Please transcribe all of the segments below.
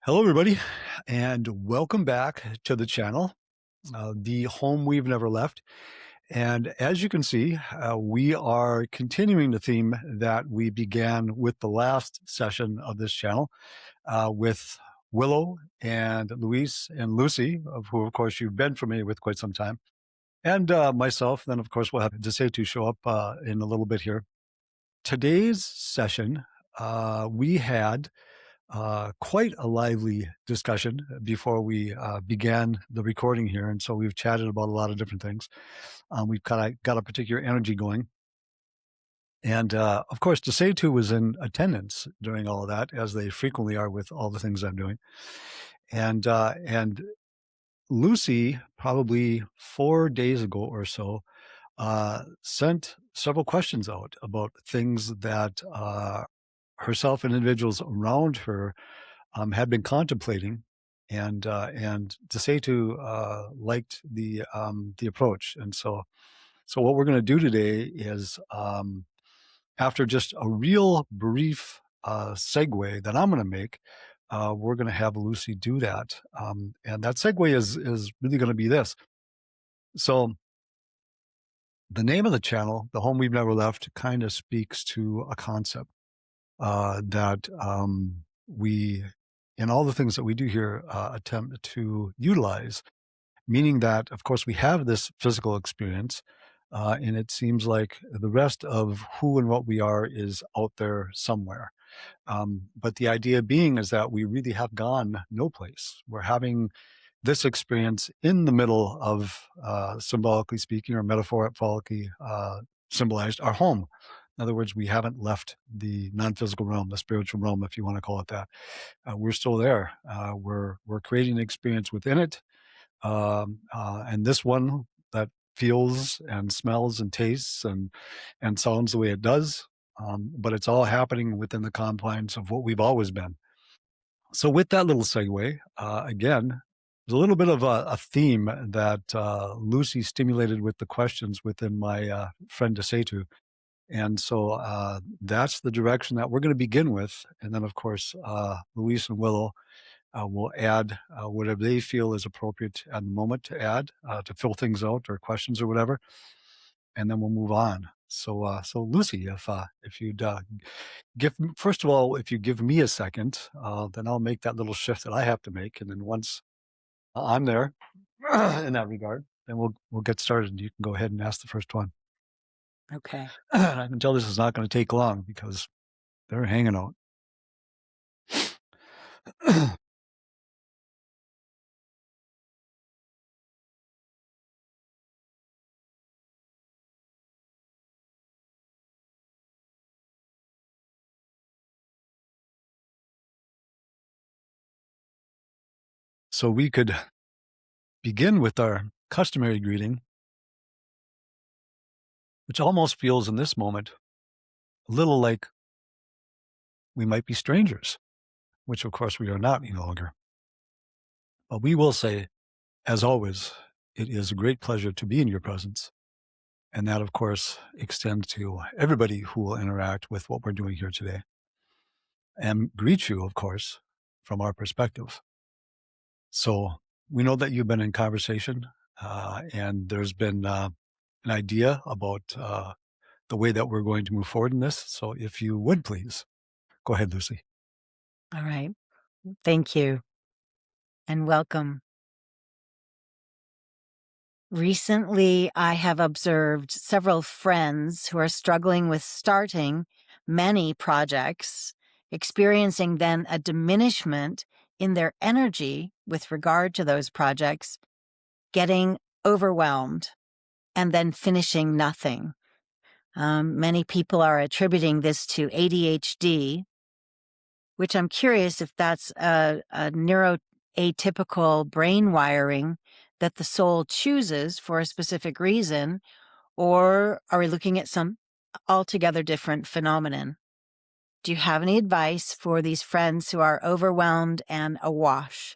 Hello, everybody, and welcome back to the channel, the home we've never left. And as you can see, we are continuing the theme that we began with the last session of this channel with Willow and Luis and Lucy, of who, of course, you've been familiar with quite some time, and myself. Then, of course, we'll have to show up in a little bit here. Today's session, we had quite a lively discussion before we began the recording here. And so we've chatted about a lot of different things. We've kind of got a particular energy going. And of course, DeSetu was in attendance during all of that, as they frequently are with all the things I'm doing. And Lucy, probably 4 days ago or so, sent several questions out about things that herself and individuals around her had been contemplating, and DeSetu liked the approach. And so what we're going to do today is, after just a real brief segue that I'm going to make, we're going to have Lucy do that, and that segue is really going to be this. So the name of the channel, The Home We've Never Left, kind of speaks to a concept that we, in all the things that we do here, attempt to utilize, meaning that, of course, we have this physical experience, and it seems like the rest of who and what we are is out there somewhere. But the idea being is that we really have gone no place. We're having this experience in the middle of, symbolically speaking, or metaphorically symbolized, our home. In other words, we haven't left the non-physical realm, the spiritual realm, if you want to call it that. We're still there. We're creating an experience within it, and this one that feels and smells and tastes and sounds the way it does. But it's all happening within the confines of what we've always been. So, with that little segue, again, there's a little bit of a theme that Lucy stimulated with the questions within my friend DeSetu. And so that's the direction that we're going to begin with. And then, of course, Luis and Willow will add whatever they feel is appropriate at the moment to add, to fill things out, or questions or whatever. And then we'll move on. So Lucy, if you'd first of all, if you give me a second, then I'll make that little shift that I have to make, and then once I'm there in that regard, then we'll get started. And you can go ahead and ask the first one. Okay. I can tell this is not going to take long because they're hanging out. So we could begin with our customary greeting, which almost feels in this moment a little like we might be strangers, which of course we are not any longer. But we will say, as always, it is a great pleasure to be in your presence. And that, of course, extends to everybody who will interact with what we're doing here today. And greet you, of course, from our perspective. So we know that you've been in conversation, and there's been an idea about the way that we're going to move forward in this. So if you would please, go ahead, Lucy. All right. Thank you and welcome. Recently, I have observed several friends who are struggling with starting many projects, experiencing then a diminishment in their energy with regard to those projects, getting overwhelmed, and then finishing nothing. Many people are attributing this to ADHD, which I'm curious if that's a neuroatypical brain wiring that the soul chooses for a specific reason, or are we looking at some altogether different phenomenon? Do you have any advice for these friends who are overwhelmed and awash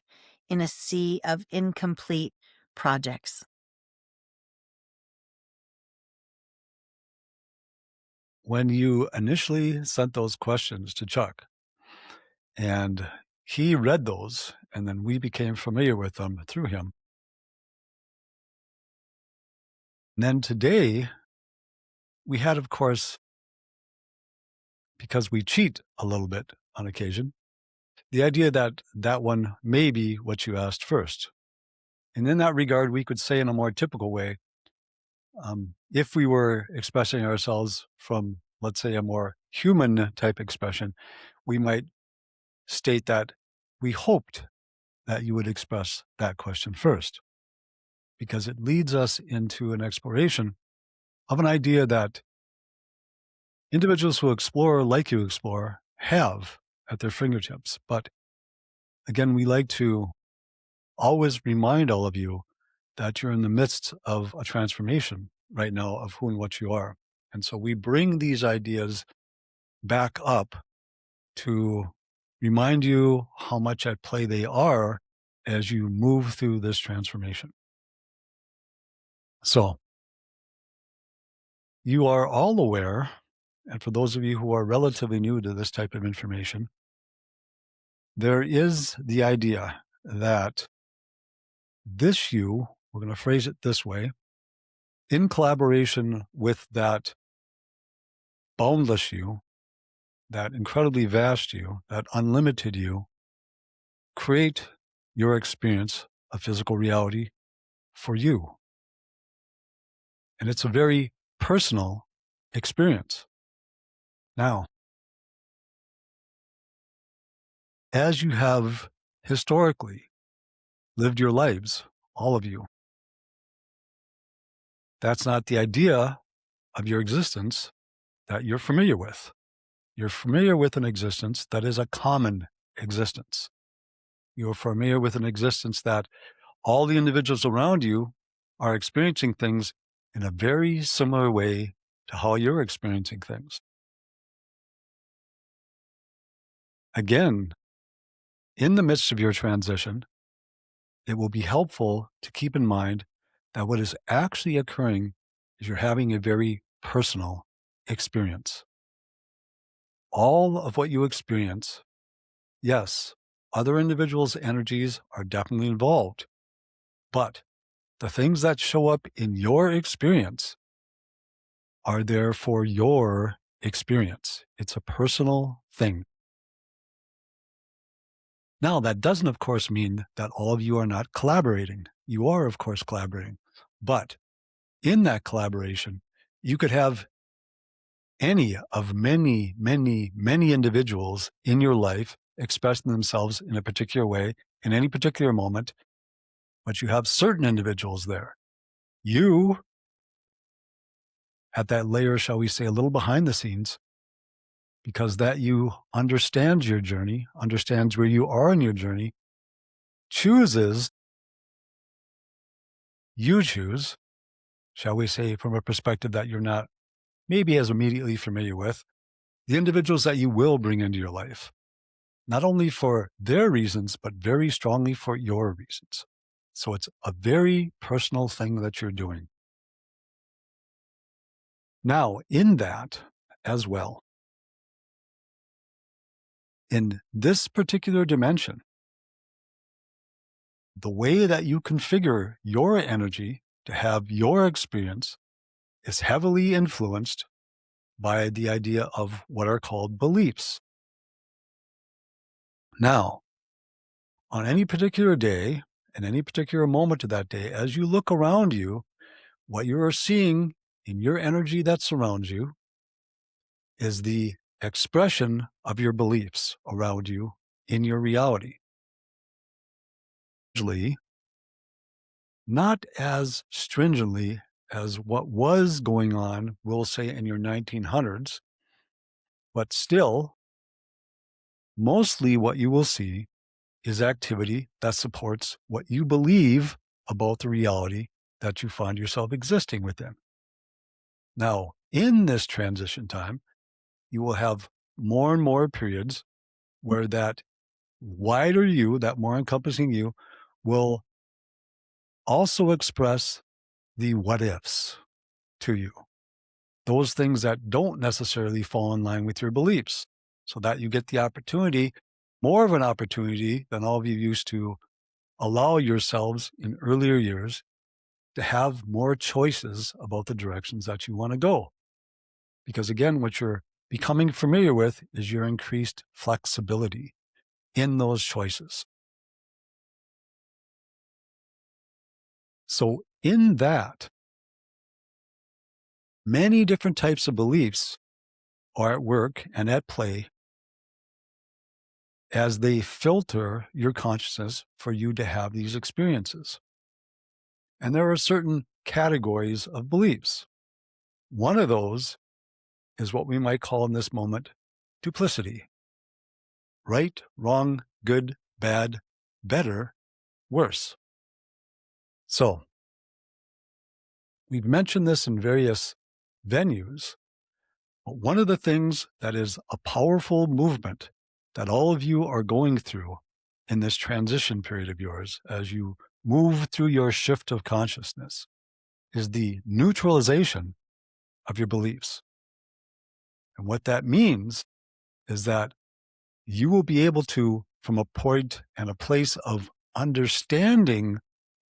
in a sea of incomplete projects? When you initially sent those questions to Chuck, and He read those, and then we became familiar with them through him. And then today, we had, of course, because we cheat a little bit on occasion, the idea that that one may be what you asked first. And in that regard, we could say in a more typical way, if we were expressing ourselves from, let's say, a more human type expression, we might state that we hoped that you would express that question first, because it leads us into an exploration of an idea that individuals who explore like you explore have at their fingertips. But again, we like to always remind all of you that you're in the midst of a transformation right now of who and what you are. And so we bring these ideas back up to remind you how much at play they are as you move through this transformation. So you are all aware, and for those of you who are relatively new to this type of information, there is the idea that this you, we're going to phrase it this way, in collaboration with that boundless you, that incredibly vast you, that unlimited you, create your experience of physical reality for you. And it's a very personal experience. Now, as you have historically lived your lives, all of you, that's not the idea of your existence that you're familiar with. You're familiar with an existence that is a common existence. You're familiar with an existence that all the individuals around you are experiencing things in a very similar way to how you're experiencing things. Again, in the midst of your transition, it will be helpful to keep in mind that what is actually occurring is you're having a very personal experience. All of what you experience, yes, other individuals' energies are definitely involved, but the things that show up in your experience are there for your experience. It's a personal thing. Now, that doesn't, of course, mean that all of you are not collaborating. You are, of course, collaborating. But in that collaboration, you could have any of many, many, many individuals in your life expressing themselves in a particular way in any particular moment, but you have certain individuals there. You, at that layer, shall we say, a little behind the scenes, because that you understands your journey, understands where you are in your journey, chooses, you choose, shall we say, from a perspective that you're not maybe as immediately familiar with, the individuals that you will bring into your life, not only for their reasons, but very strongly for your reasons. So it's a very personal thing that you're doing. Now, in that as well, in this particular dimension, the way that you configure your energy to have your experience is heavily influenced by the idea of what are called beliefs. Now, on any particular day, in any particular moment of that day, as you look around you, what you are seeing in your energy that surrounds you is the expression of your beliefs around you in your reality. Usually, not as stringently as what was going on, we'll say in your 1900s, but still, mostly what you will see is activity that supports what you believe about the reality that you find yourself existing within. Now, in this transition time, you will have more and more periods where that wider you, that more encompassing you, will also express the what ifs to you. Those things that don't necessarily fall in line with your beliefs, so that you get the opportunity more of an opportunity than all of you used to allow yourselves in earlier years to have more choices about the directions that you want to go. Because again, what you're becoming familiar with is your increased flexibility in those choices. So, in that, many different types of beliefs are at work and at play as they filter your consciousness for you to have these experiences. And there are certain categories of beliefs. One of those is what we might call in this moment duplicity: right, wrong, good, bad, better, worse. So, we've mentioned this in various venues, but one of the things that is a powerful movement that all of you are going through in this transition period of yours as you move through your shift of consciousness is the neutralization of your beliefs. And what that means is that you will be able to, from a point and a place of understanding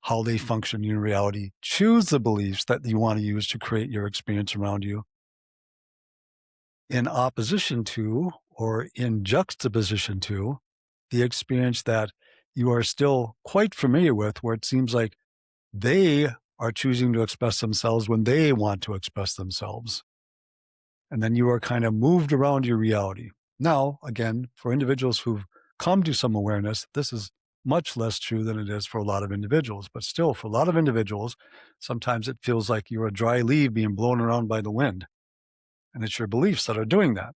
how they function in reality, choose the beliefs that you want to use to create your experience around you in opposition to or in juxtaposition to the experience that you are still quite familiar with, where it seems like they are choosing to express themselves when they want to express themselves. And then you are kind of moved around your reality. Now, again, for individuals who've come to some awareness, this is much less true than it is for a lot of individuals. But still, for a lot of individuals, sometimes it feels like you're a dry leaf being blown around by the wind. And it's your beliefs that are doing that.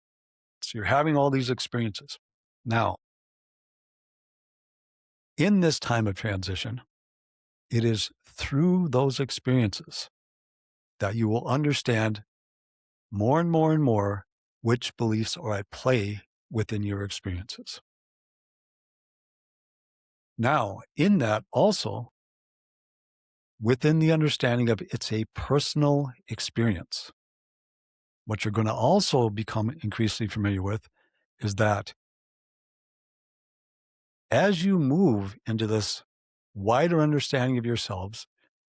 So you're having all these experiences. Now, in this time of transition, it is through those experiences that you will understand more and more and more which beliefs are at play within your experiences. Now, in that also, within the understanding of it's a personal experience, what you're going to also become increasingly familiar with is that as you move into this wider understanding of yourselves,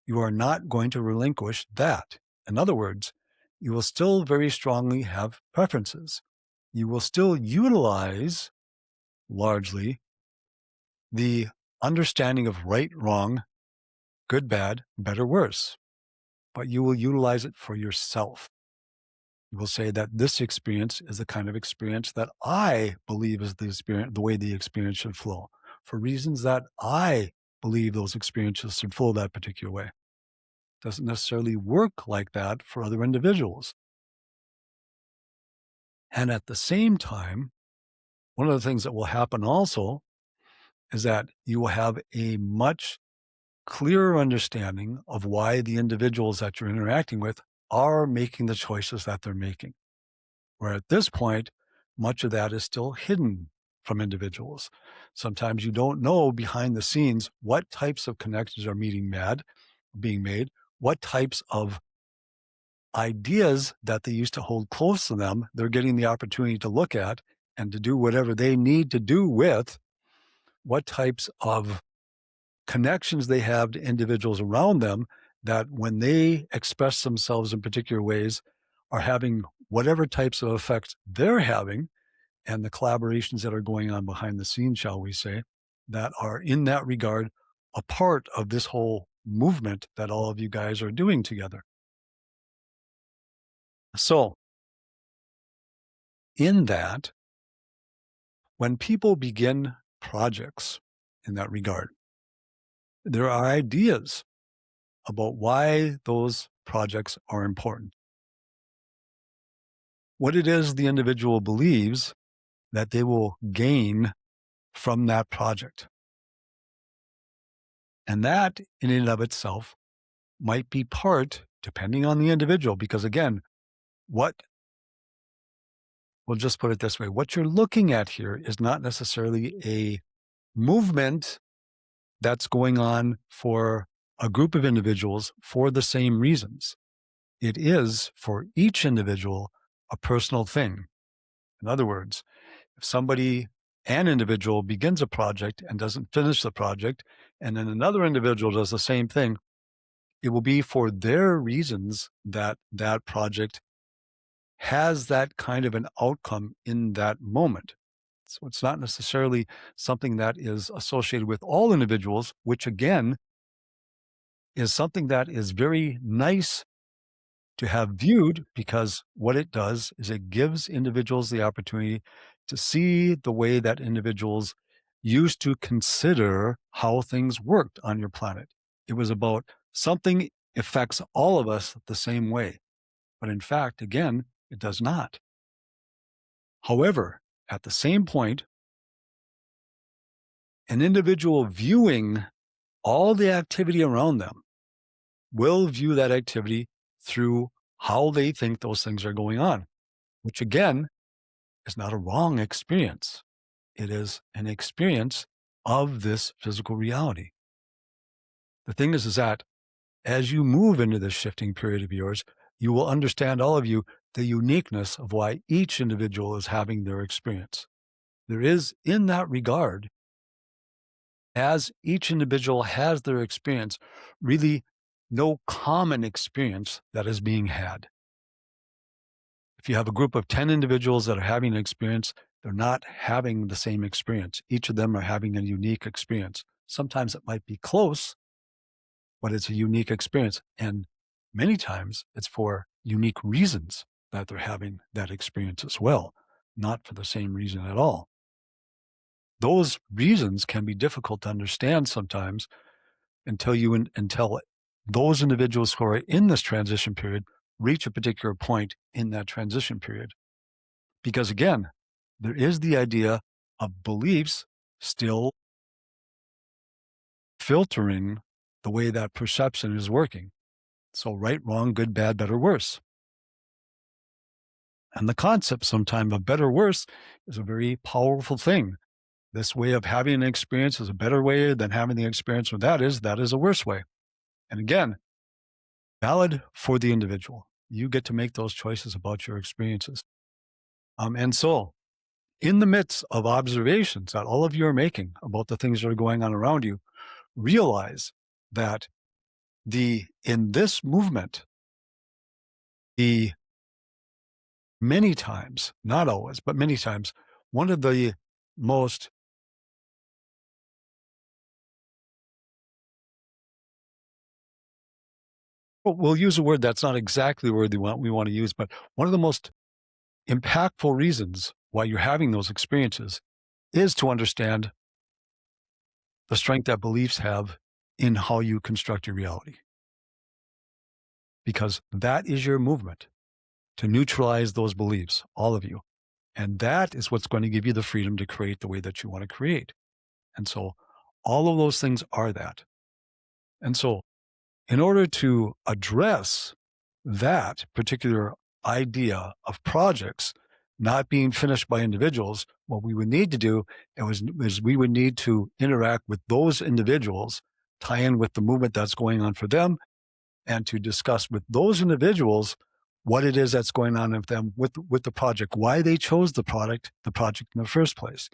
you are not going to relinquish that. In other words, you will still very strongly have preferences. You will still utilize largely the understanding of right, wrong, good, bad, better, worse, but you will utilize it for yourself. You will say that this experience is the kind of experience that I believe is the experience, the way the experience should flow, for reasons that I believe those experiences should flow that particular way. Doesn't necessarily work like that for other individuals. And at the same time, one of the things that will happen also is that you will have a much clearer understanding of why the individuals that you're interacting with are making the choices that they're making. Where at this point, much of that is still hidden from individuals. Sometimes you don't know behind the scenes what types of connections are being made, what types of ideas that they used to hold close to them, they're getting the opportunity to look at and to do whatever they need to do with, what types of connections they have to individuals around them that when they express themselves in particular ways are having whatever types of effects they're having, and the collaborations that are going on behind the scenes, shall we say, that are in that regard a part of this whole movement that all of you guys are doing together. So, in that, when people begin projects in that regard, there are ideas about why those projects are important. What it is the individual believes that they will gain from that project. And that, in and of itself, might be part, depending on the individual, because again, we'll just put it this way, what you're looking at here is not necessarily a movement that's going on for a group of individuals for the same reasons. It is for each individual a personal thing. In other words, if somebody an individual begins a project and doesn't finish the project, and then another individual does the same thing, it will be for their reasons that that project has that kind of an outcome in that moment. So it's not necessarily something that is associated with all individuals, which again is something that is very nice to have viewed, because what it does is it gives individuals the opportunity to see the way that individuals used to consider how things worked on your planet. It was about something affects all of us the same way. But in fact, again, it does not. However, at the same point, an individual viewing all the activity around them will view that activity through how they think those things are going on, which again is not a wrong experience. It is an experience of this physical reality. The thing is that as you move into this shifting period of yours, you will understand, all of you, the uniqueness of why each individual is having their experience. There is, in that regard, as each individual has their experience, really no common experience that is being had. If you have a group of 10 individuals that are having an experience, they're not having the same experience. Each of them are having a unique experience. Sometimes it might be close, but it's a unique experience. And many times it's for unique reasons that they're having that experience as well, not for the same reason at all. Those reasons can be difficult to understand sometimes until those individuals who are in this transition period reach a particular point in that transition period. Because again, there is the idea of beliefs still filtering the way that perception is working. So right, wrong, good, bad, better, worse. And the concept sometimes of better, worse is a very powerful thing. This way of having an experience is a better way than having the experience, or that is a worse way. And again, valid for the individual. You get to make those choices about your experiences. And so, in the midst of observations that all of you are making about the things that are going on around you, realize that in this movement, the many times, not always, but many times, one of the most we'll use a word that's not exactly the word we want to use, but one of the most impactful reasons why you're having those experiences is to understand the strength that beliefs have in how you construct your reality. Because that is your movement to neutralize those beliefs, all of you. And that is what's going to give you the freedom to create the way that you want to create. And so all of those things are that. And so in order to address that particular idea of projects not being finished by individuals, what we would need to do is we would need to interact with those individuals, tie in with the movement that's going on for them, and to discuss with those individuals what it is that's going on with them with the project, why they chose the project in the first place,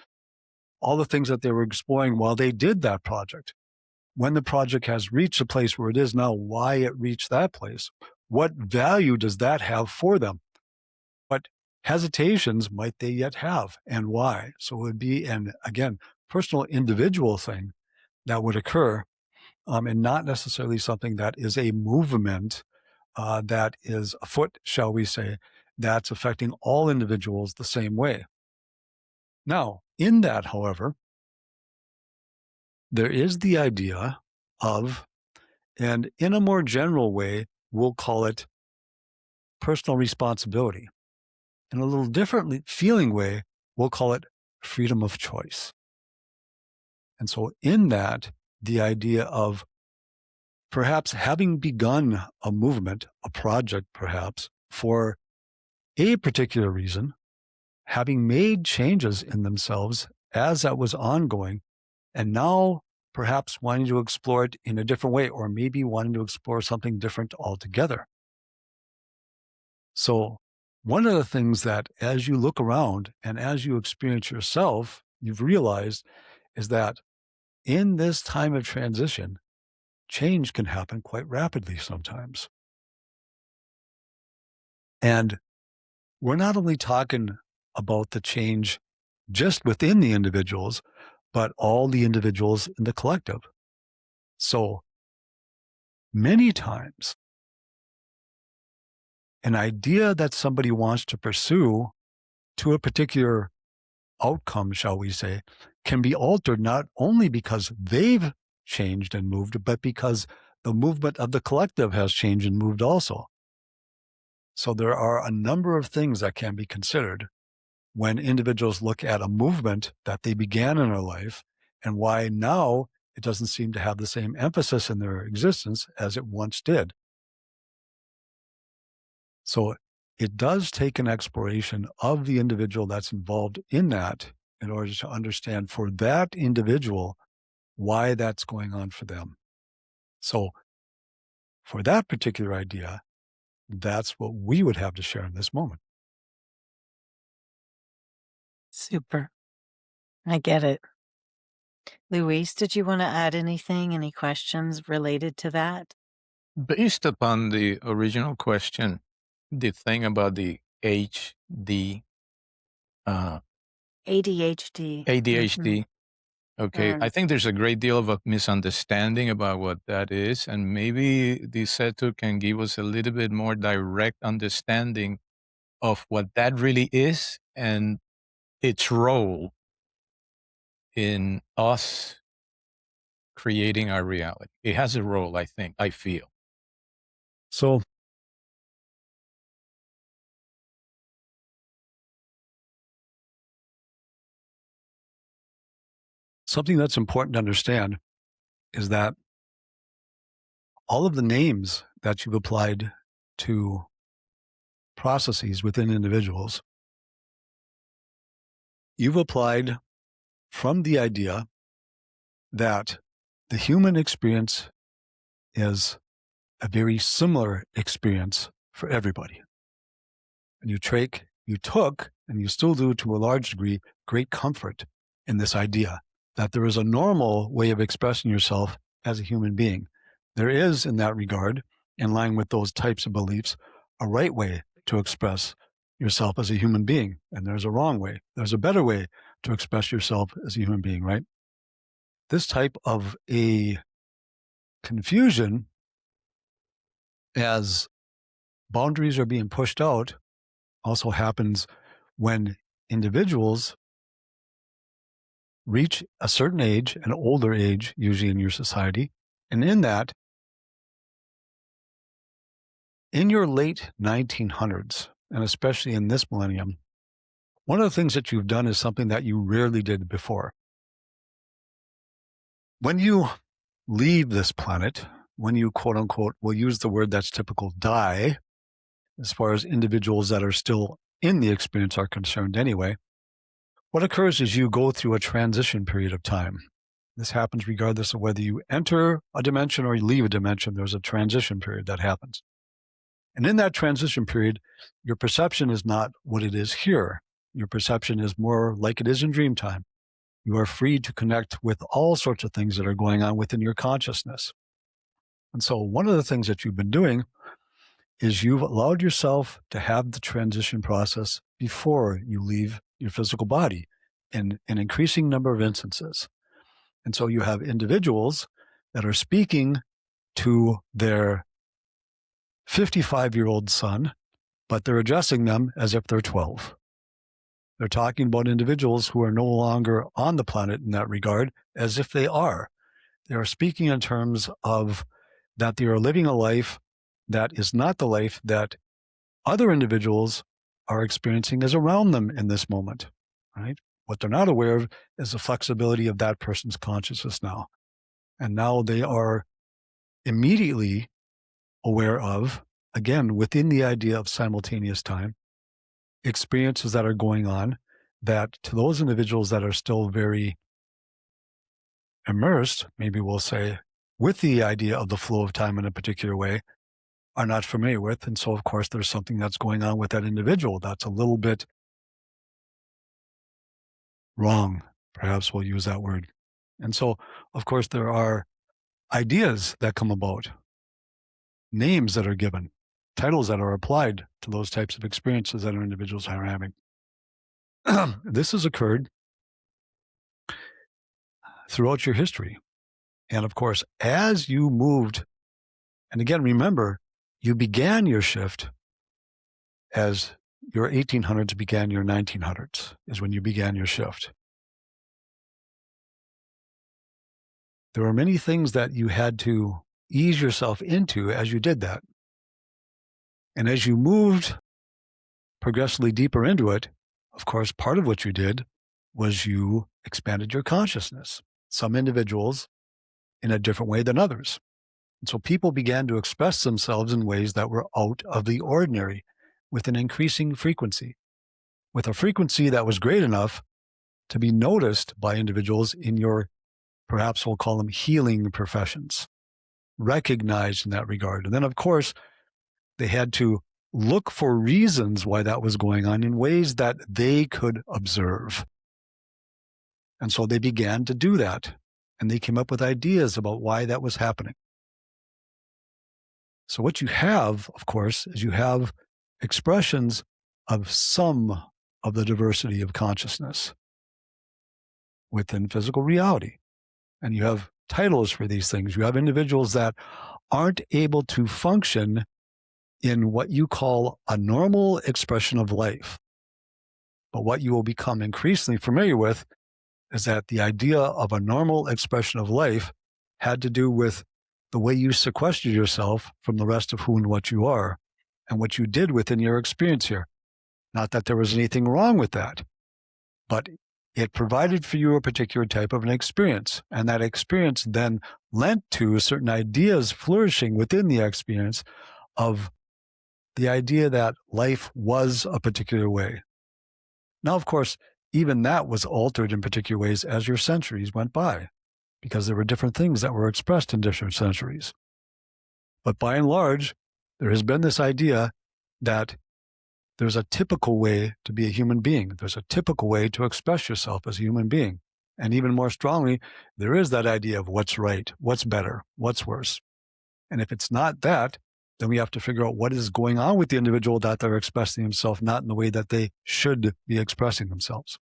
all the things that they were exploring while they did that project. When the project has reached a place where it is now, why it reached that place, what value does that have for them? What hesitations might they yet have, and why? So it would be an, again, personal individual thing that would occur, and not necessarily something that is a movement that is afoot, shall we say, that's affecting all individuals the same way. Now, in that, however, there is the idea of, and in a more general way, we'll call it personal responsibility. In a little differently feeling way, we'll call it freedom of choice. And so in that, the idea of perhaps having begun a movement, a project perhaps, for a particular reason, having made changes in themselves as that was ongoing, and now perhaps wanting to explore it in a different way, or maybe wanting to explore something different altogether. So one of the things that as you look around and as you experience yourself you've realized is that in this time of transition, change can happen quite rapidly sometimes. And we're not only talking about the change just within the individuals, but all the individuals in the collective. So many times, an idea that somebody wants to pursue to a particular outcome, shall we say, can be altered not only because they've changed and moved, but because the movement of the collective has changed and moved also. So there are a number of things that can be considered when individuals look at a movement that they began in their life and why now it doesn't seem to have the same emphasis in their existence as it once did. So it does take an exploration of the individual that's involved in that in order to understand for that individual why that's going on for them. So for that particular idea, that's what we would have to share in this moment. Super. I get it. Luis, did you want to add anything? Any questions related to that? Based upon the original question, the thing about the HD, uh, ADHD. Hmm. ADHD, okay, I Mm. think there's a great deal of a misunderstanding about what that is, and maybe the Setu can give us a little bit more direct understanding of what that really is and its role in us creating our reality. It has a role, I think, I feel. So something that's important to understand is that all of the names that you've applied to processes within individuals, you've applied from the idea that the human experience is a very similar experience for everybody. And you took, and you still do to a large degree, great comfort in this idea that there is a normal way of expressing yourself as a human being. There is, in that regard, in line with those types of beliefs, a right way to express yourself as a human being, and there's a wrong way. There's a better way to express yourself as a human being, right? This type of a confusion as boundaries are being pushed out also happens when individuals reach a certain age, an older age, usually in your society. And in that, in your late 1900s, and especially in this millennium, one of the things that you've done is something that you rarely did before. When you leave this planet, when you quote unquote, we'll use the word that's typical, die, as far as individuals that are still in the experience are concerned anyway, what occurs is you go through a transition period of time. This happens regardless of whether you enter a dimension or you leave a dimension, there's a transition period that happens. And in that transition period, your perception is not what it is here. Your perception is more like it is in dream time. You are free to connect with all sorts of things that are going on within your consciousness. And so one of the things that you've been doing is you've allowed yourself to have the transition process before you leave your physical body in an increasing number of instances. And so you have individuals that are speaking to their 55-year-old son, but they're addressing them as if they're 12. They're talking about individuals who are no longer on the planet in that regard, as if they are. They are speaking in terms of that they are living a life that is not the life that other individuals are experiencing as around them in this moment, right? What they're not aware of is the flexibility of that person's consciousness now. And now they are immediately aware of, again, within the idea of simultaneous time, experiences that are going on that to those individuals that are still very immersed, maybe we'll say, with the idea of the flow of time in a particular way, are not familiar with. And so, of course, there's something that's going on with that individual that's a little bit wrong. Perhaps we'll use that word. And so, of course, there are ideas that come about, names that are given, titles that are applied to those types of experiences that our individuals are having. This has occurred throughout your history. And of course, as you moved, and again, remember, you began your shift as your 1800s began your 1900s, is when you began your shift. There were many things that you had to ease yourself into as you did that. And as you moved progressively deeper into it, of course, part of what you did was you expanded your consciousness. Some individuals in a different way than others. And so people began to express themselves in ways that were out of the ordinary with an increasing frequency, with a frequency that was great enough to be noticed by individuals in your, perhaps we'll call them healing professions, recognized in that regard. And then, of course, they had to look for reasons why that was going on in ways that they could observe. And so they began to do that. And they came up with ideas about why that was happening. So what you have, of course, is you have expressions of some of the diversity of consciousness within physical reality. And you have titles for these things. You have individuals that aren't able to function in what you call a normal expression of life. But what you will become increasingly familiar with is that the idea of a normal expression of life had to do with the way you sequestered yourself from the rest of who and what you are and what you did within your experience here. Not that there was anything wrong with that, but it provided for you a particular type of an experience. And that experience then lent to certain ideas flourishing within the experience of the idea that life was a particular way. Now, of course, even that was altered in particular ways as your centuries went by, because there were different things that were expressed in different centuries. But by and large, there has been this idea that there's a typical way to be a human being. There's a typical way to express yourself as a human being. And even more strongly, there is that idea of what's right, what's better, what's worse. And if it's not that, then we have to figure out what is going on with the individual that they're expressing themselves, not in the way that they should be expressing themselves.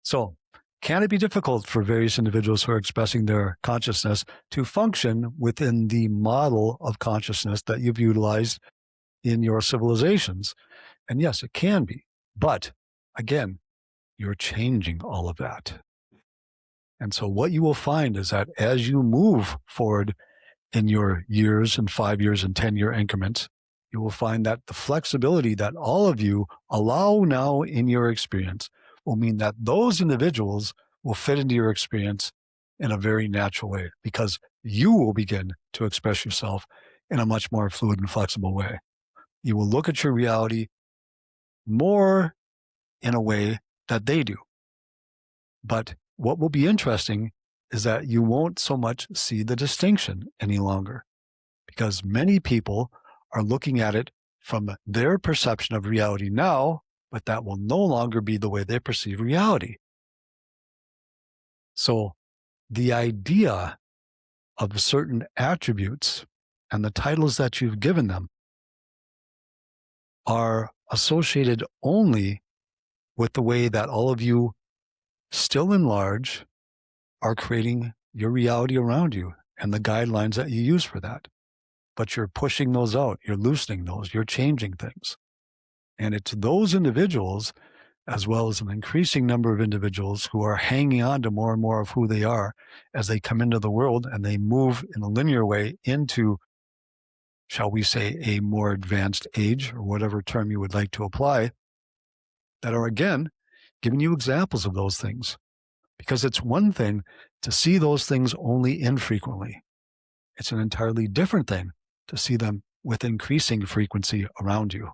So, can it be difficult for various individuals who are expressing their consciousness to function within the model of consciousness that you've utilized in your civilizations? And yes, it can be. But again, you're changing all of that. And so what you will find is that as you move forward in your years and 5 years and 10-year increments, you will find that the flexibility that all of you allow now in your experience will mean that those individuals will fit into your experience in a very natural way, because you will begin to express yourself in a much more fluid and flexible way. You will look at your reality more in a way that they do. But what will be interesting is that you won't so much see the distinction any longer, because many people are looking at it from their perception of reality now, but that will no longer be the way they perceive reality. So the idea of certain attributes and the titles that you've given them are associated only with the way that all of you, still in large, are creating your reality around you and the guidelines that you use for that. But you're pushing those out, you're loosening those, you're changing things. And it's those individuals, as well as an increasing number of individuals, who are hanging on to more and more of who they are as they come into the world and they move in a linear way into, shall we say, a more advanced age, or whatever term you would like to apply, that are, again, giving you examples of those things. Because it's one thing to see those things only infrequently. It's an entirely different thing to see them with increasing frequency around you.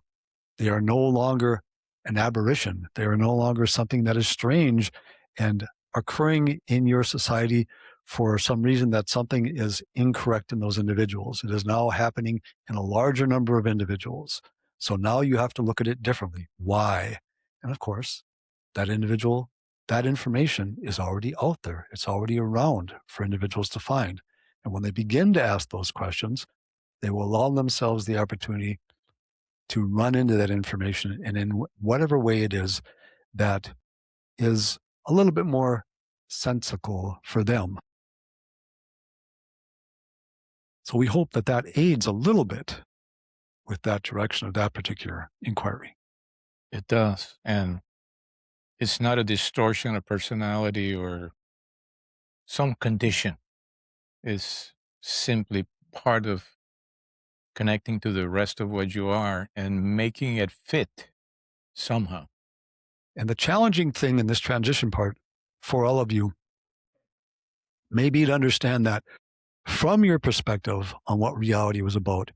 They are no longer an aberration. They are no longer something that is strange and occurring in your society for some reason that something is incorrect in those individuals. It is now happening in a larger number of individuals. So now you have to look at it differently. Why? And of course, that individual that information is already out there. It's already around for individuals to find. And when they begin to ask those questions, they will allow themselves the opportunity to run into that information, and in whatever way it is that is a little bit more sensical for them. So we hope that that aids a little bit with that direction of that particular inquiry. It does. And it's not a distortion of personality or some condition. It's simply part of connecting to the rest of what you are and making it fit somehow. And the challenging thing in this transition part for all of you may be to understand that from your perspective on what reality was about,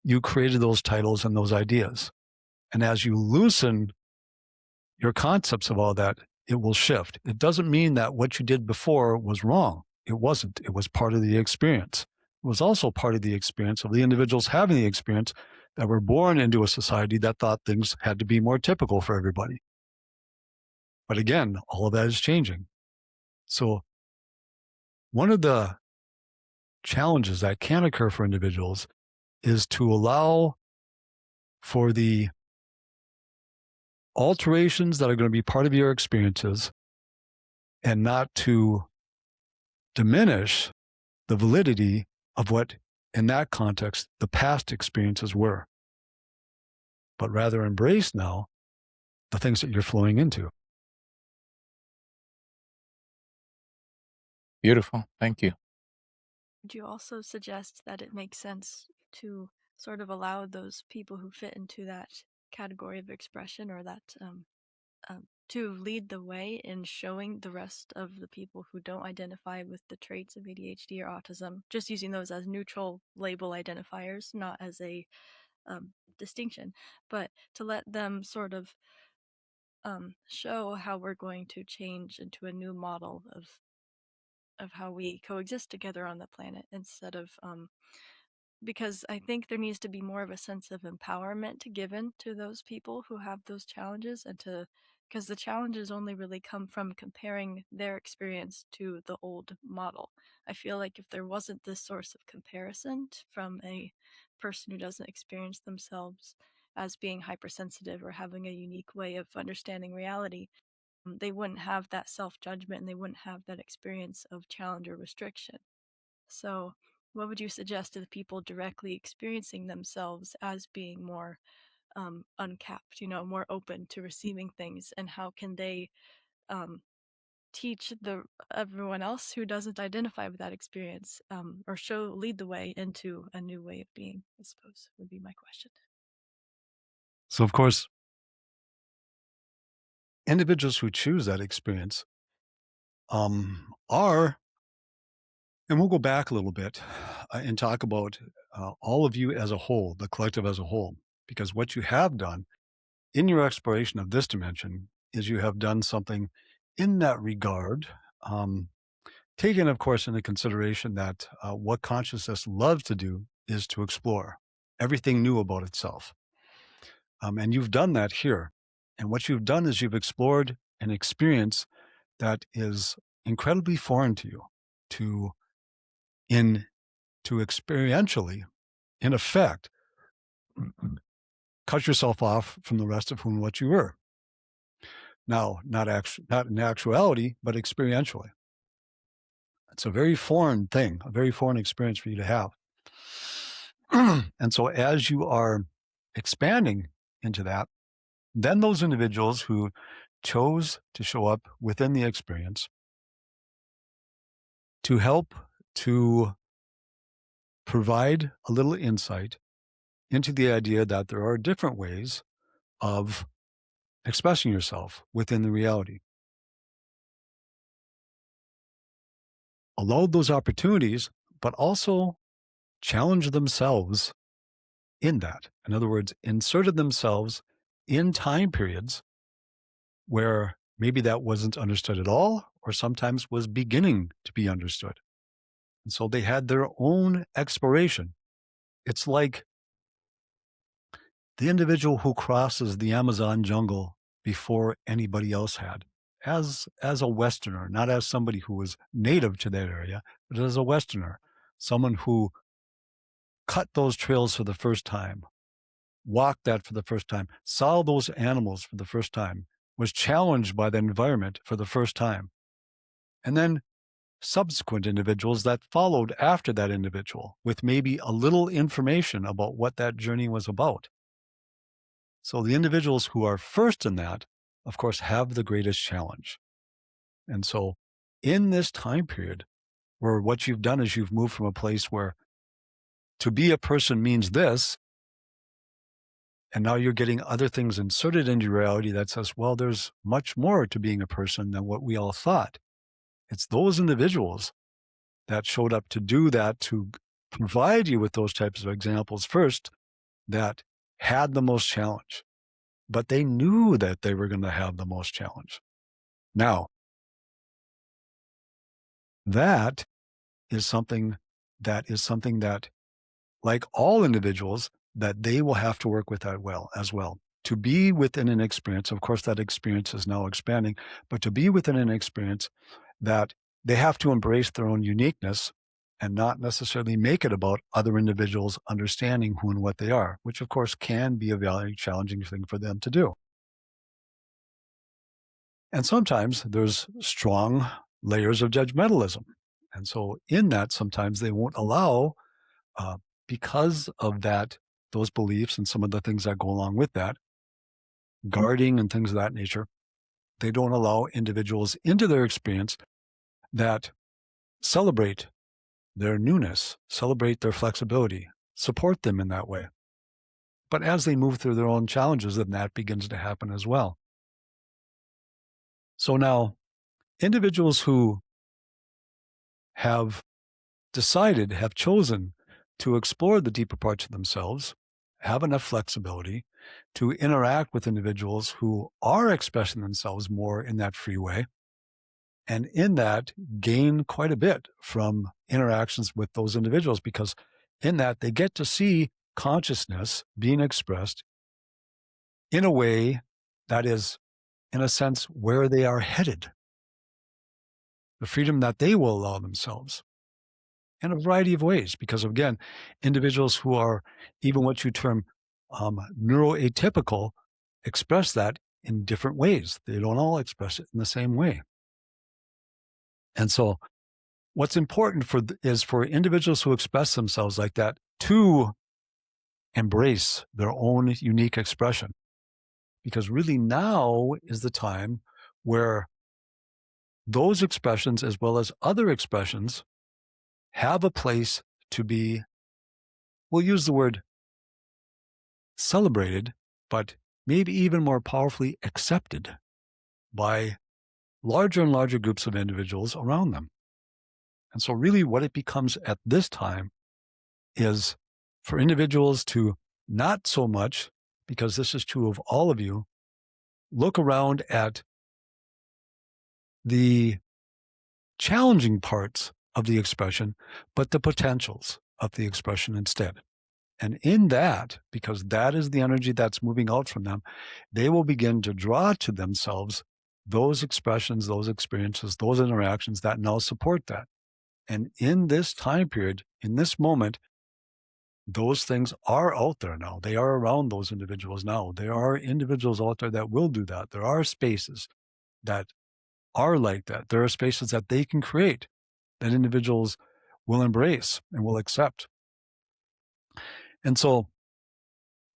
you created those titles and those ideas. And as you loosen your concepts of all that, it will shift. It doesn't mean that what you did before was wrong. It wasn't. It was part of the experience. It was also part of the experience of the individuals having the experience that were born into a society that thought things had to be more typical for everybody. But again, all of that is changing. So one of the challenges that can occur for individuals is to allow for the alterations that are going to be part of your experiences and not to diminish the validity of what, in that context, the past experiences were, but rather embrace now the things that you're flowing into. Beautiful. Thank you. Would you also suggest that it makes sense to sort of allow those people who fit into that category of expression or that to lead the way in showing the rest of the people who don't identify with the traits of ADHD or autism, just using those as neutral label identifiers, not as a distinction, but to let them sort of show how we're going to change into a new model of how we coexist together on the planet instead of because I think there needs to be more of a sense of empowerment given to those people who have those challenges and to because the challenges only really come from comparing their experience to the old model. I feel like if there wasn't this source of comparison from a person who doesn't experience themselves as being hypersensitive or having a unique way of understanding reality, they wouldn't have that self-judgment and they wouldn't have that experience of challenge or restriction. So what would you suggest to the people directly experiencing themselves as being more uncapped, more open to receiving things, and how can they teach everyone else who doesn't identify with that experience or lead the way into a new way of being, I suppose would be my question. So, of course, individuals who choose that experience are, and we'll go back a little bit and talk about all of you as a whole, the collective as a whole, because what you have done in your exploration of this dimension is you have done something in that regard, taking, of course, into consideration that what consciousness loves to do is to explore everything new about itself. And you've done that here. And what you've done is you've explored an experience that is incredibly foreign to you, to in to experientially, in effect, cut yourself off from the rest of whom what you were. Now, not in actuality, but experientially. It's a very foreign thing, a very foreign experience for you to have. And so as you are expanding into that, then those individuals who chose to show up within the experience to help to provide a little insight into the idea that there are different ways of expressing yourself within the reality. Allow those opportunities, but also challenge themselves in that. In other words, inserted themselves in time periods where maybe that wasn't understood at all, or sometimes was beginning to be understood. And so they had their own exploration. It's like the individual who crosses the Amazon jungle before anybody else had, as a Westerner, not as somebody who was native to that area, but as a Westerner, someone who cut those trails for the first time, walked that for the first time, saw those animals for the first time, was challenged by the environment for the first time. And then subsequent individuals that followed after that individual with maybe a little information about what that journey was about. So the individuals who are first in that, of course, have the greatest challenge. And so in this time period, where what you've done is you've moved from a place where to be a person means this, and now you're getting other things inserted into your reality that says, well, there's much more to being a person than what we all thought. It's those individuals that showed up to do that, to provide you with those types of examples first, that had the most challenge. But they knew that they were going to have the most challenge. Now, that is something that, like all individuals, that they will have to work with that as well. To be within an experience, of course, that experience is now expanding, but to be within an experience that they have to embrace their own uniqueness and not necessarily make it about other individuals understanding who and what they are, which of course can be a very challenging thing for them to do. And sometimes there's strong layers of judgmentalism. And so in that, sometimes they won't allow, because of that, those beliefs and some of the things that go along with that, guarding and things of that nature, they don't allow individuals into their experience that celebrate their newness, celebrate their flexibility, support them in that way. But as they move through their own challenges, then that begins to happen as well. So now, individuals who have chosen to explore the deeper parts of themselves, have enough flexibility to interact with individuals who are expressing themselves more in that free way, and in that gain quite a bit from interactions with those individuals, because in that they get to see consciousness being expressed in a way that is, in a sense, where they are headed, the freedom that they will allow themselves in a variety of ways. Because again, individuals who are even what you term neuroatypical express that in different ways. They don't all express it in the same way. And so what's important is for individuals who express themselves like that to embrace their own unique expression. Because really now is the time where those expressions, as well as other expressions, have a place to be, we'll use the word celebrated, but maybe even more powerfully accepted by larger and larger groups of individuals around them. And so really what it becomes at this time is for individuals to not so much, because this is true of all of you, look around at the challenging parts of the expression, but the potentials of the expression instead. And in that, because that is the energy that's moving out from them, they will begin to draw to themselves those expressions, those experiences, those interactions that now support that. And in this time period, in this moment, those things are out there now. They are around those individuals now. There are individuals out there that will do that. There are spaces that are like that. There are spaces that they can create that individuals will embrace and will accept. And so,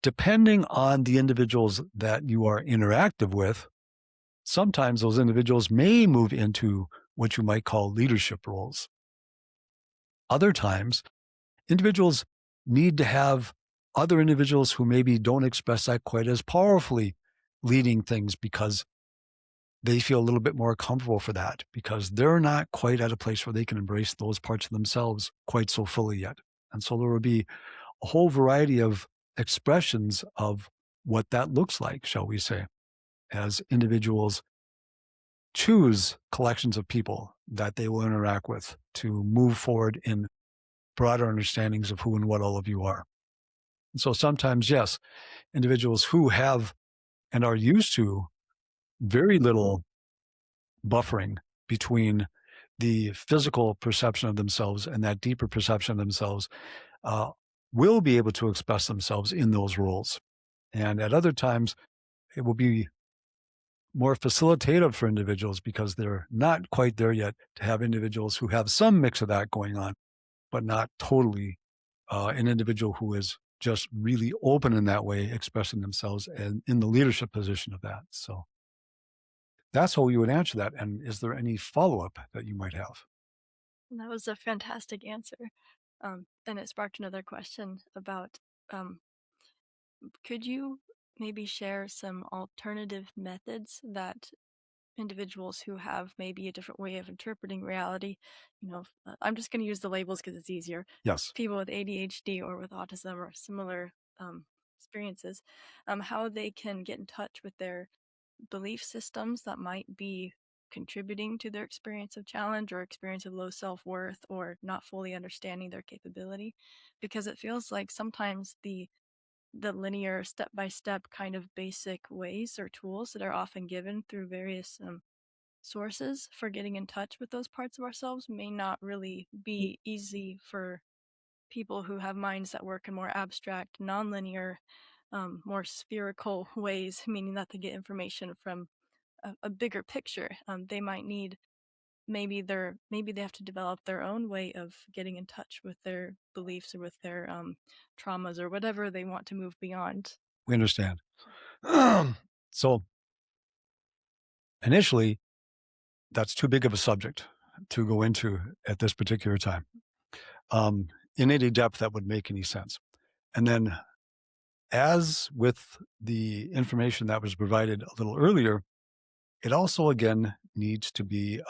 depending on the individuals that you are interactive with, sometimes those individuals may move into what you might call leadership roles. Other times, individuals need to have other individuals who maybe don't express that quite as powerfully leading things, because they feel a little bit more comfortable for that, because they're not quite at a place where they can embrace those parts of themselves quite so fully yet. And so there will be a whole variety of expressions of what that looks like, shall we say, as individuals choose collections of people that they will interact with to move forward in broader understandings of who and what all of you are. And so sometimes, yes, individuals who have and are used to very little buffering between the physical perception of themselves and that deeper perception of themselves, uh, will be able to express themselves in those roles. And at other times, it will be more facilitative for individuals because they're not quite there yet to have individuals who have some mix of that going on, but not totally an individual who is just really open in that way, expressing themselves and in the leadership position of that. So that's how we would answer that. And is there any follow up that you might have? And that was a fantastic answer. And it sparked another question about um, could you maybe share some alternative methods that individuals who have maybe a different way of interpreting reality, I'm just going to use the labels because it's easier. Yes, People with ADHD or with autism or similar experiences, how they can get in touch with their belief systems that might be contributing to their experience of challenge or experience of low self-worth or not fully understanding their capability, because it feels like sometimes the linear step-by-step kind of basic ways or tools that are often given through various sources for getting in touch with those parts of ourselves may not really be easy for people who have minds that work in more abstract, nonlinear, more spherical ways, meaning that they get information from a bigger picture. They might need maybe they have to develop their own way of getting in touch with their beliefs or with their traumas or whatever they want to move beyond. we understand. So initially, that's too big of a subject to go into at this particular time. Um, in any depth that would make any sense. And then, as with the information that was provided a little earlier, it also again needs to be,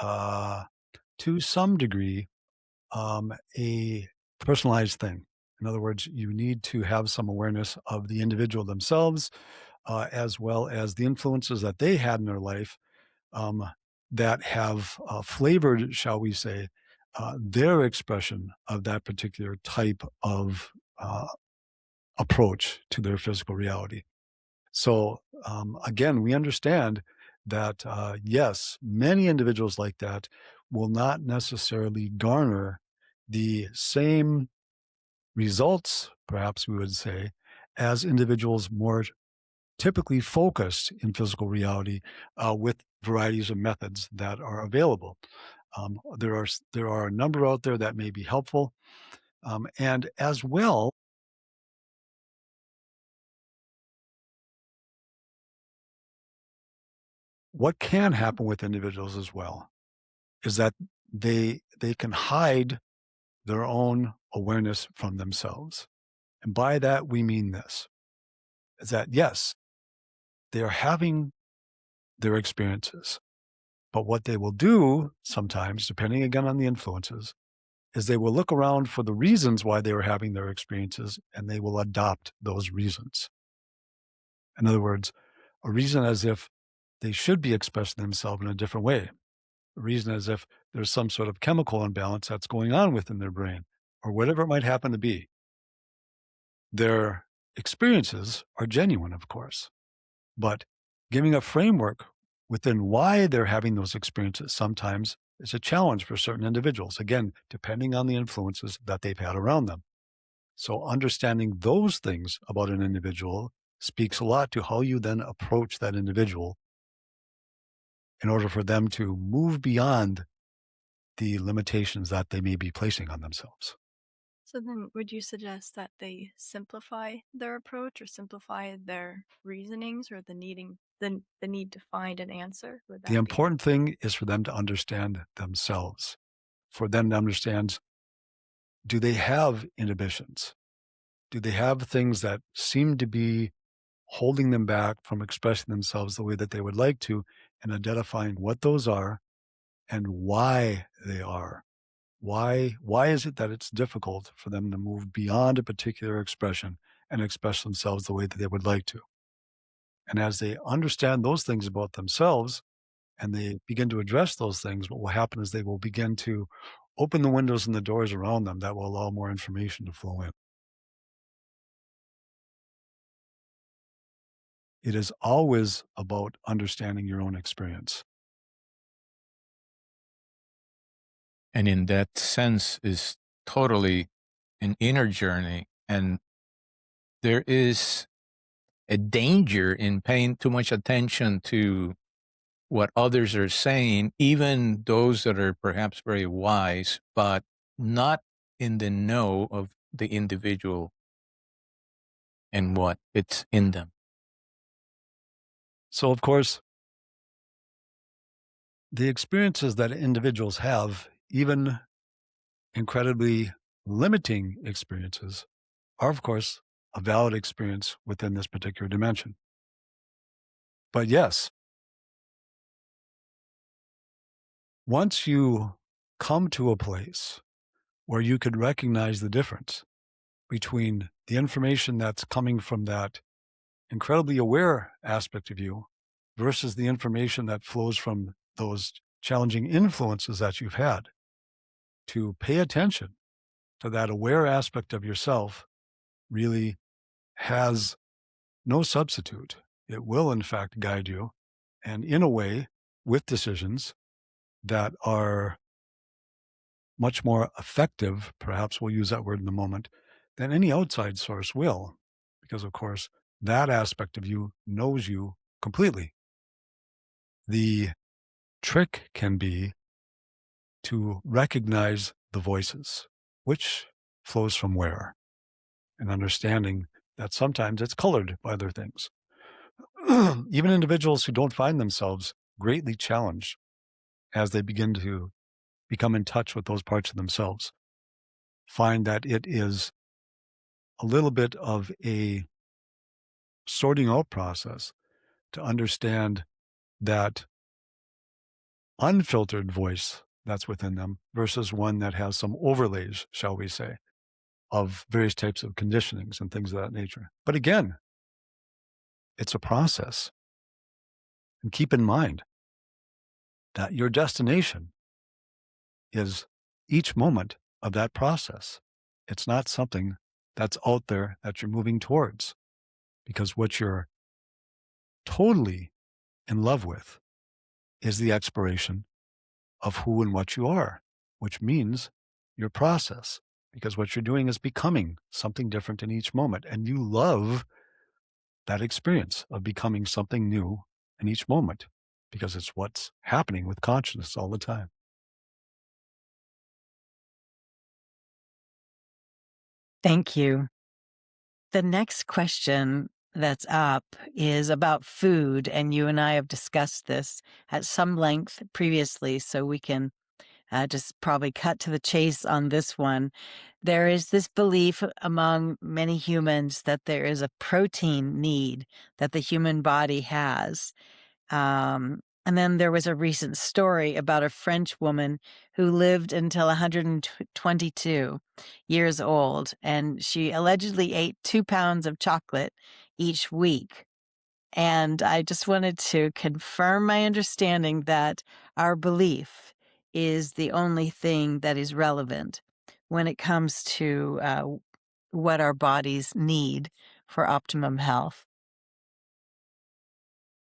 to some degree, a personalized thing. In other words, you need to have some awareness of the individual themselves, as well as the influences that they had in their life, um, that have flavored, shall we say, their expression of that particular type of uh, approach to their physical reality. So, again, we understand that, yes, many individuals like that will not necessarily garner the same results, perhaps we would say, as individuals more typically focused in physical reality, with varieties of methods that are available. There are a number out there that may be helpful, and as well, what can happen with individuals as well is that they can hide their own awareness from themselves. And by that we mean this, is that yes, they are having their experiences, but what they will do sometimes, depending again on the influences, is they will look around for the reasons why they were having their experiences and they will adopt those reasons. In other words, a reason as if they should be expressing themselves in a different way, a reason as if there's some sort of chemical imbalance that's going on within their brain or whatever it might happen to be. Their experiences are genuine, of course, but giving a framework within why they're having those experiences sometimes is a challenge for certain individuals, again, depending on the influences that they've had around them. So, understanding those things about an individual speaks a lot to how you then approach that individual in order for them to move beyond the limitations that they may be placing on themselves. So then, would you suggest that they simplify their approach or simplify their reasonings or the need to find an answer? Would The that be? important thing is for them to understand themselves, for them to understand, do they have inhibitions? Do they have things that seem to be holding them back from expressing themselves the way that they would like to, and identifying what those are and why they are? Why is it that it's difficult for them to move beyond a particular expression and express themselves the way that they would like to? And as they understand those things about themselves and they begin to address those things, what will happen is they will begin to open the windows and the doors around them that will allow more information to flow in. It is always about understanding your own experience. And in that sense is totally an inner journey. And there is a danger in paying too much attention to what others are saying, even those that are perhaps very wise, but not in the know of the individual and what it's in them. So, of course, the experiences that individuals have, even incredibly limiting experiences, are, of course, a valid experience within this particular dimension. But yes, once you come to a place where you could recognize the difference between the information that's coming from that incredibly aware aspect of you versus the information that flows from those challenging influences that you've had, to pay attention to that aware aspect of yourself really has no substitute. It will, in fact, guide you, and in a way, with decisions that are much more effective, perhaps we'll use that word in a moment, than any outside source will. Because, of course, that aspect of you knows you completely. The trick can be to recognize the voices, which flows from where, and understanding that sometimes it's colored by other things. Even individuals who don't find themselves greatly challenged as they begin to become in touch with those parts of themselves find that it is a little bit of a sorting out process to understand that unfiltered voice that's within them versus one that has some overlays, shall we say, of various types of conditionings and things of that nature. But again, it's a process. And keep in mind that your destination is each moment of that process. It's not something that's out there that you're moving towards, because what you're totally in love with is the exploration of who and what you are, which means your process, because what you're doing is becoming something different in each moment. And you love that experience of becoming something new in each moment because it's what's happening with consciousness all the time. Thank you. The next question that's up is about food, and you and I have discussed this at some length previously, so we can just probably cut to the chase on this one. There is this belief among many humans that there is a protein need that the human body has. And then there was a recent story about a French woman who lived until 122 years old, and she allegedly ate 2 pounds of chocolate each week. And I just wanted to confirm my understanding that our belief is the only thing that is relevant when it comes to what our bodies need for optimum health.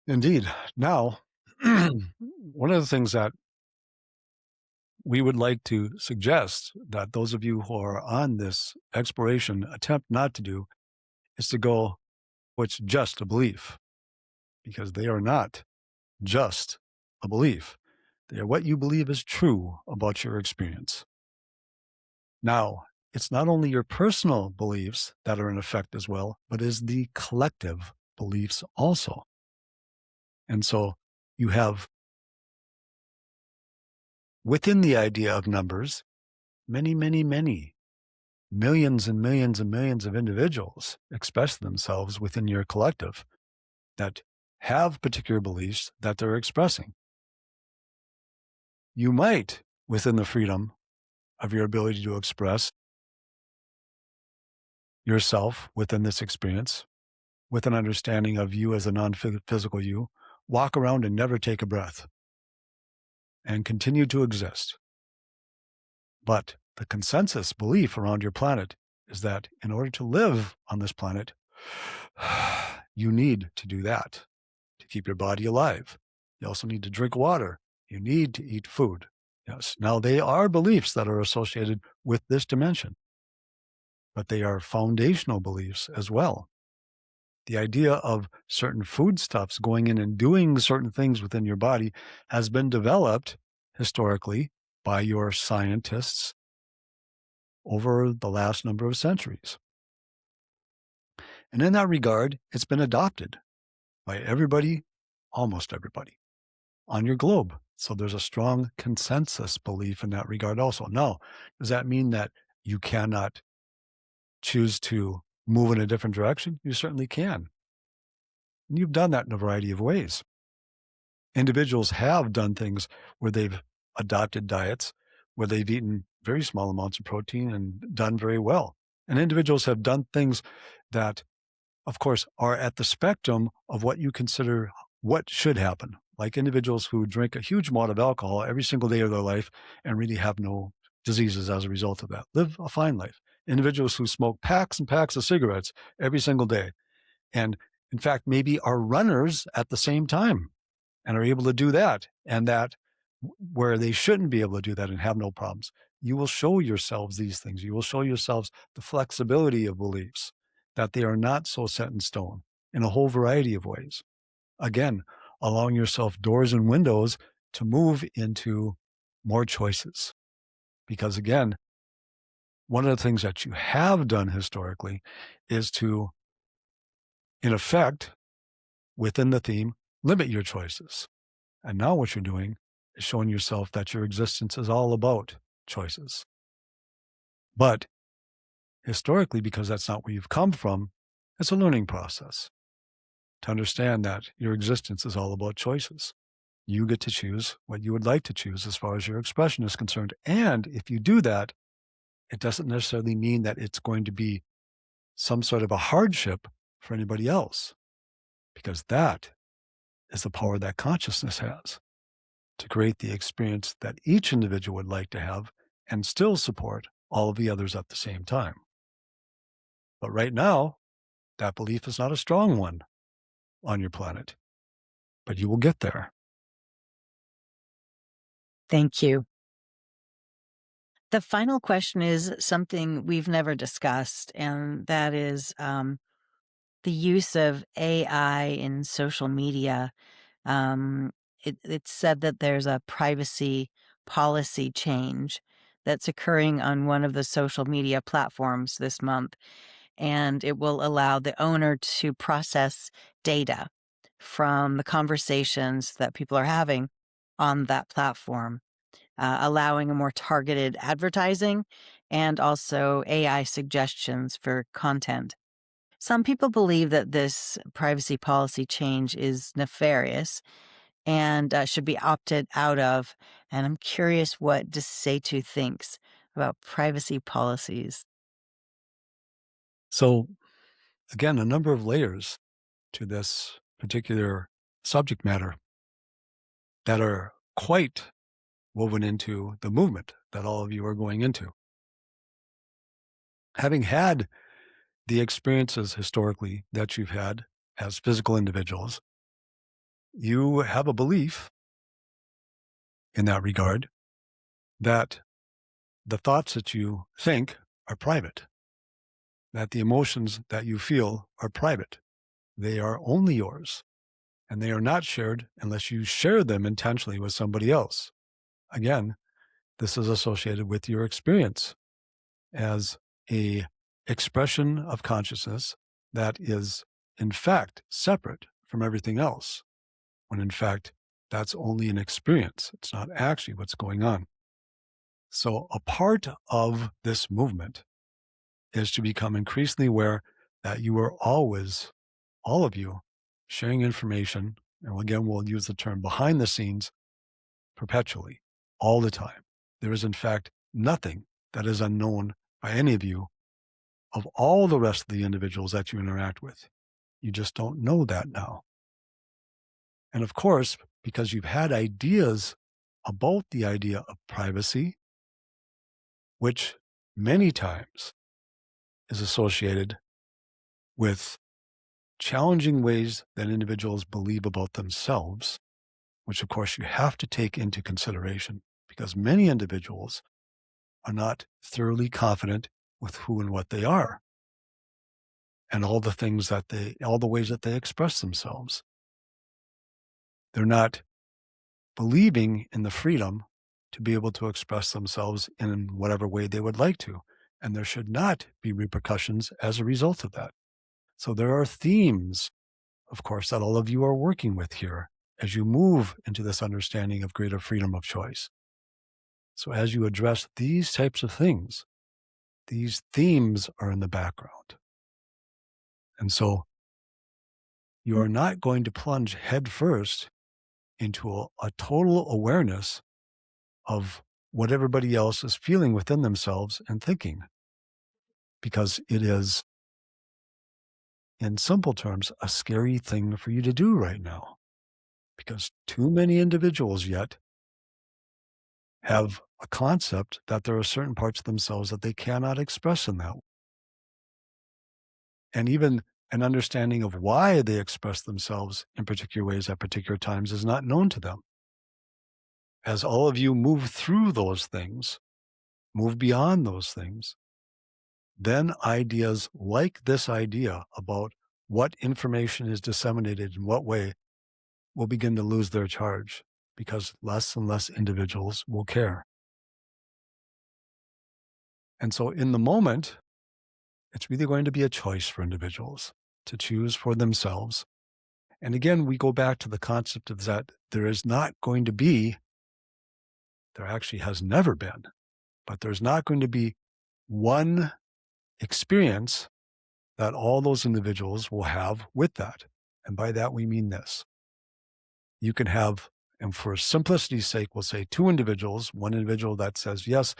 Indeed. Now, one of the things that we would like to suggest that those of you who are on this exploration attempt not to do is to go, what's just a belief, because they are not just a belief. They are what you believe is true about your experience. Now, it's not only your personal beliefs that are in effect as well, but is the collective beliefs also. And so you have within the idea of numbers, many, many, many millions and millions and millions of individuals express themselves within your collective that have particular beliefs that they're expressing. You might, within the freedom of your ability to express yourself within this experience, with an understanding of you as a non-physical you, walk around and never take a breath and continue to exist. But the consensus belief around your planet is that in order to live on this planet, you need to do that to keep your body alive. You also need to drink water. You need to eat food. Yes. Now, they are beliefs that are associated with this dimension, but they are foundational beliefs as well. The idea of certain foodstuffs going in and doing certain things within your body has been developed historically by your scientists over the last number of centuries. And in that regard, it's been adopted by everybody, almost everybody, on your globe. So there's a strong consensus belief in that regard also. Now, does that mean that you cannot choose to move in a different direction? You certainly can. And you've done that in a variety of ways. Individuals have done things where they've adopted diets where they've eaten very small amounts of protein and done very well. And individuals have done things that, of course, are at the spectrum of what you consider what should happen. Like individuals who drink a huge amount of alcohol every single day of their life and really have no diseases as a result of that, live a fine life. Individuals who smoke packs and packs of cigarettes every single day and, in fact, maybe are runners at the same time and are able to do that, and that where they shouldn't be able to do that and have no problems. You will show yourselves these things. You will show yourselves the flexibility of beliefs, that they are not so set in stone in a whole variety of ways. Again, allowing yourself doors and windows to move into more choices. Because again, one of the things that you have done historically is to, in effect, within the theme, limit your choices. And now what you're doing is showing yourself that your existence is all about choices. But historically, because that's not where you've come from, it's a learning process to understand that your existence is all about choices. You get to choose what you would like to choose as far as your expression is concerned. And if you do that, it doesn't necessarily mean that it's going to be some sort of a hardship for anybody else, because that is the power that consciousness has to create the experience that each individual would like to have and still support all of the others at the same time. But right now, that belief is not a strong one on your planet, but you will get there. Thank you. The final question is something we've never discussed, and that is the use of AI in social media. It's said that there's a privacy policy change that's occurring on one of the social media platforms this month, and it will allow the owner to process data from the conversations that people are having on that platform, allowing a more targeted advertising and also AI suggestions for content. Some people believe that this privacy policy change is nefarious and should be opted out of. And I'm curious what Desatu thinks about privacy policies. So, again, a number of layers to this particular subject matter that are quite woven into the movement that all of you are going into. Having had the experiences historically that you've had as physical individuals, you have a belief in that regard that the thoughts that you think are private, that the emotions that you feel are private. They are only yours, and they are not shared unless you share them intentionally with somebody else. Again, this is associated with your experience as a expression of consciousness that is, in fact, separate from everything else, when in fact, that's only an experience. It's not actually what's going on. So a part of this movement is to become increasingly aware that you are always, all of you, sharing information. And again, we'll use the term behind the scenes perpetually, all the time. There is, in fact, nothing that is unknown by any of you of all the rest of the individuals that you interact with. You just don't know that now. And of course, because you've had ideas about the idea of privacy, which many times is associated with challenging ways that individuals believe about themselves, which of course you have to take into consideration because many individuals are not thoroughly confident with who and what they are and all the things that all the ways that they express themselves. They're not believing in the freedom to be able to express themselves in whatever way they would like to. And there should not be repercussions as a result of that. So there are themes, of course, that all of you are working with here as you move into this understanding of greater freedom of choice. So as you address these types of things, these themes are in the background. And so you are not going to plunge headfirst into a total awareness of what everybody else is feeling within themselves and thinking, because it is, in simple terms, a scary thing for you to do right now, because too many individuals yet have a concept that there are certain parts of themselves that they cannot express in that way. And even an understanding of why they express themselves in particular ways at particular times is not known to them. As all of you move through those things, move beyond those things, then ideas like this idea about what information is disseminated in what way will begin to lose their charge because less and less individuals will care. And so in the moment, it's really going to be a choice for individuals to choose for themselves. And again, we go back to the concept of that there is not going to be, there actually has never been, but there's not going to be one experience that all those individuals will have with that. And by that, we mean this. You can have, and for simplicity's sake, we'll say two individuals, one individual that says, yes,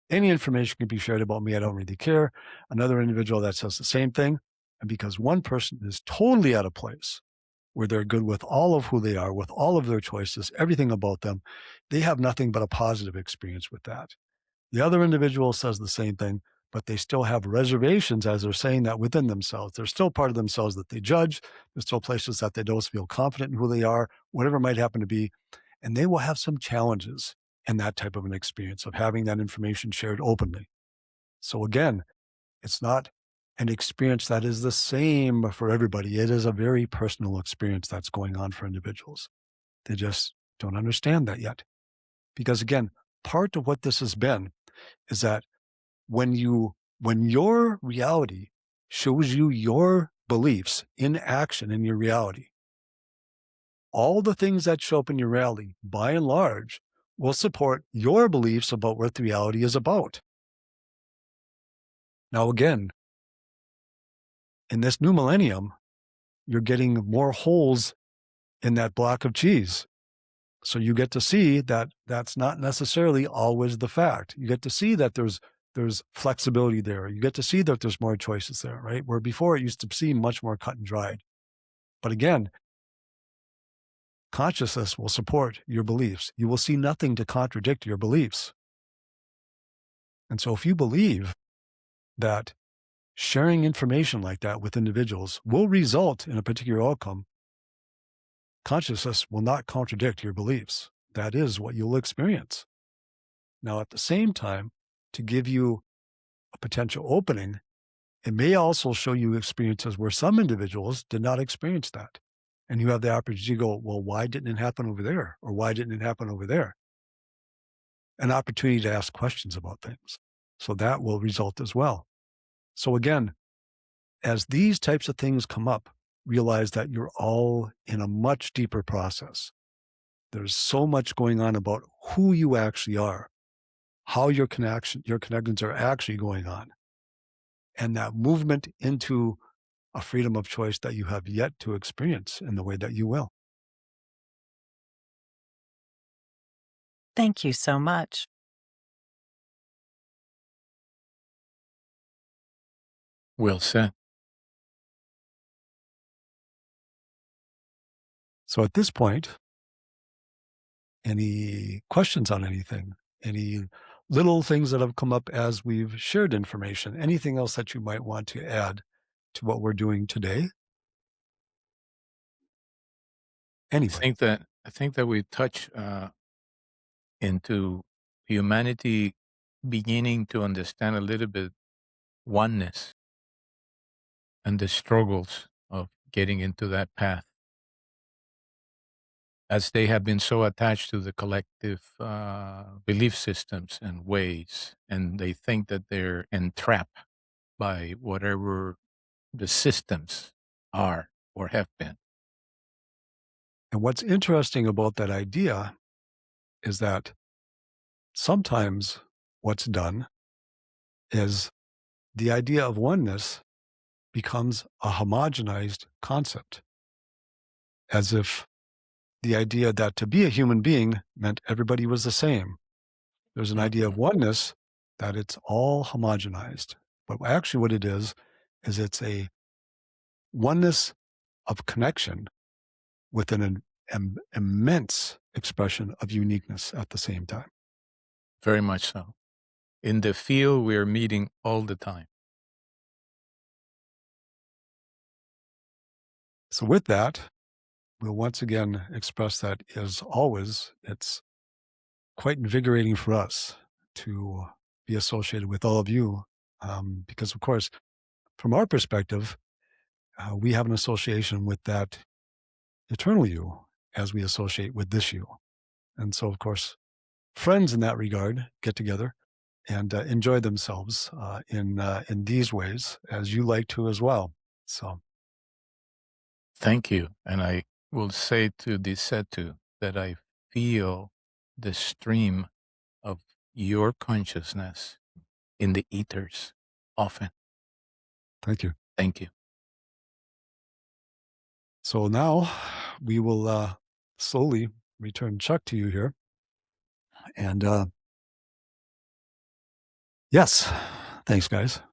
any information can be shared about me, I don't really care. Another individual that says the same thing. And because one person is totally out of place, where they're good with all of who they are, with all of their choices, everything about them, they have nothing but a positive experience with that. The other individual says the same thing, but they still have reservations as they're saying that within themselves. There's still part of themselves that they judge. There's still places that they don't feel confident in who they are, whatever might happen to be. And they will have some challenges in that type of an experience of having that information shared openly. So again, it's not an experience that is the same for everybody. It is a very personal experience that's going on for individuals. They just don't understand that yet. Because again, part of what this has been is that when your reality shows you your beliefs in action in your reality, all the things that show up in your reality, by and large, will support your beliefs about what the reality is about. Now, again, in this new millennium, you're getting more holes in that block of cheese. So you get to see that that's not necessarily always the fact. You get to see that there's flexibility there. You get to see that there's more choices there, right? Where before it used to seem much more cut and dried. But again, consciousness will support your beliefs. You will see nothing to contradict your beliefs. And so if you believe that sharing information like that with individuals will result in a particular outcome, consciousness will not contradict your beliefs. That is what you'll experience. Now, at the same time, to give you a potential opening, it may also show you experiences where some individuals did not experience that. And you have the opportunity to go, well, why didn't it happen over there? Or why didn't it happen over there? An opportunity to ask questions about things. So that will result as well. So again, as these types of things come up, realize that you're all in a much deeper process. There's so much going on about who you actually are, how your connections are actually going on, and that movement into a freedom of choice that you have yet to experience in the way that you will. Thank you so much. Well said. So at this point, any questions on anything? Any little things that have come up as we've shared information? Anything else that you might want to add to what we're doing today? I Anything. think that we touch into humanity beginning to understand a little bit oneness and the struggles of getting into that path, as they have been so attached to the collective belief systems and ways, and they think that they're entrapped by whatever the systems are or have been. And what's interesting about that idea is that sometimes what's done is the idea of oneness becomes a homogenized concept, as if the idea that to be a human being meant everybody was the same. There's an idea of oneness that it's all homogenized. But actually, what it is it's a oneness of connection with an immense expression of uniqueness at the same time. Very much so. In the field, we're meeting all the time. So, with that, we'll once again express that, as always, it's quite invigorating for us to be associated with all of you. Because, of course, from our perspective, we have an association with that eternal you as we associate with this you. And so, of course, friends in that regard get together and enjoy themselves in these ways, as you like to as well. So, Thank you. And I will say to Disetu that I feel the stream of your consciousness in the ethers often. thank you. Thank you. So now we will slowly return Chuck to you here. And yes, thanks, guys.